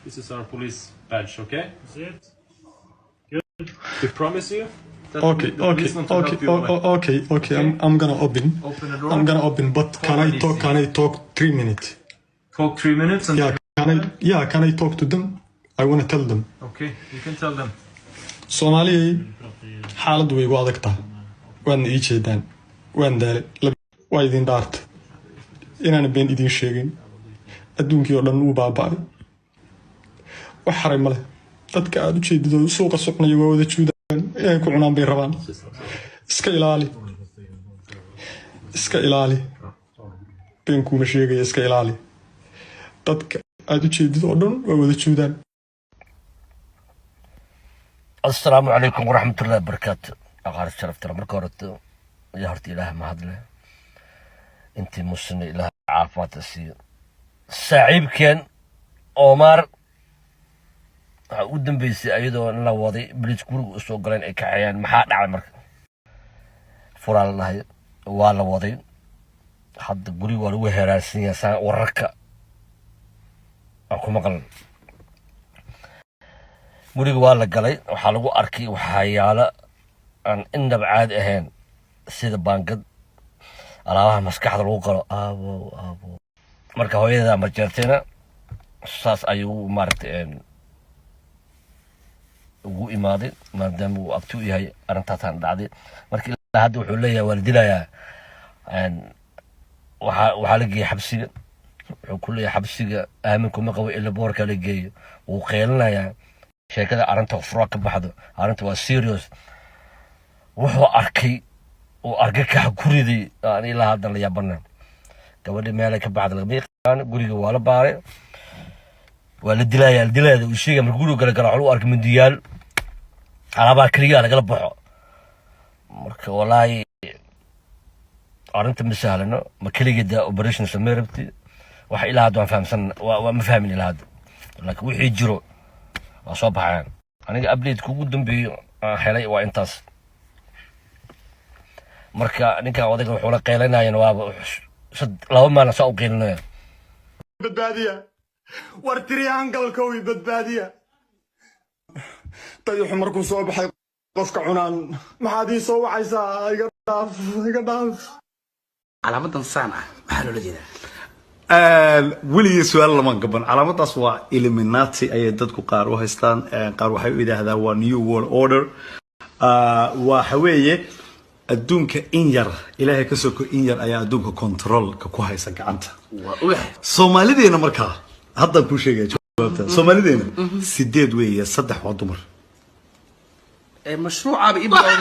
This is our police badge, okay? Is it? Good. We promise you that Okay, the policeman will help you with- okay. I'm gonna open. Open the door. I'm gonna open, but can I talk? Can I talk 3 minutes? Talk 3 minutes and Can I talk to them? I wanna tell them. okay, you can tell them. Soomaaliyay xaaladu way igu adag tahay waadna ii jeedaan waan daalay waa idin dhaartay inaan been idin sheegin adduunkii oo dhan uu baaba'ay wax xaray male dadka aad u jeedido suuqa suqnaya waa wada juudaan inay ku cunaan bay rabaan iska ilaali been kuma sheegaya iska ilaali dadka aad u jeedido oo dhan waa wada juudaan. السلام عليكم ورحمة الله وبركاته. أقارب شرفت مركورة يا هرتي إله ما هذله أنت مسلم إله عافات السير سعيب كان عمر ودم بيسي أيضا لا وضي بليز كورو سوقلين إكعيان محاد على مرك فرال الله ولا وضي حد قولي ولو هراسية سان وركا أكو مقلن guriga waa la galay waxa lagu arkay waxyaalo aan indhab caadi ahayn sida baangad alaabaha maskaxda lagu qalo aabo marka hooyada ma jeerteena saas ayuu maartay ugu imaaday maadaama uu abtu yahay arintaasaan dhacday markii ilaa hadda wuxuu leeyahay waa la dilayaa waxa la geeyay xabsiga wuxuu ku leeyahay xabsiga aamin kuma qabo ila boorka la geeyo uu qeylanayaa sheekada arrinta furaaq ka baxdo arrinta waa serious wuxuu arkay oo argagax guriday aan ilaa hadda la yaabana gabadha meel ka baxda laga yaqaan guriga waa la baaray waa la dilayaa uu sheegay markuu guriga kala galo wuxuu arkay mindiyaal alaabaa kaliya laga baxo marka walaahi arrinta misalano ma kaliya operation sameerabti waxa ilaa hadda aan fahamsan waa ma fahmin ilaa hadda laakiin wixii jiro soo baxaan aniga update kugu dambeeyo helay waa intaas marka ninka odayga wuxuu la qeylanaayeen waa laba maalin soo qeylanayo badbaadiya war triangle-ka way badbaadiya tayo markuu soo baxay qofka cunaan maxaad ii soo wacaysaa iga dhaaf calaamadan saan ah maxaa loola jeedaa ولي سؤال لما قبل علامات أسوا إليميناتي أي دتكو قارو هستان قارو حيو إذا هذا هو نيو وورلد أوردر وحويه الدونك إنجر إلهي كسوكو إنجر أي الدونك كنترول كوهاي سكانت سومالي دينا مركا هذا كل شيء سومالي دينا سديد ويا صدح وضمر مشروع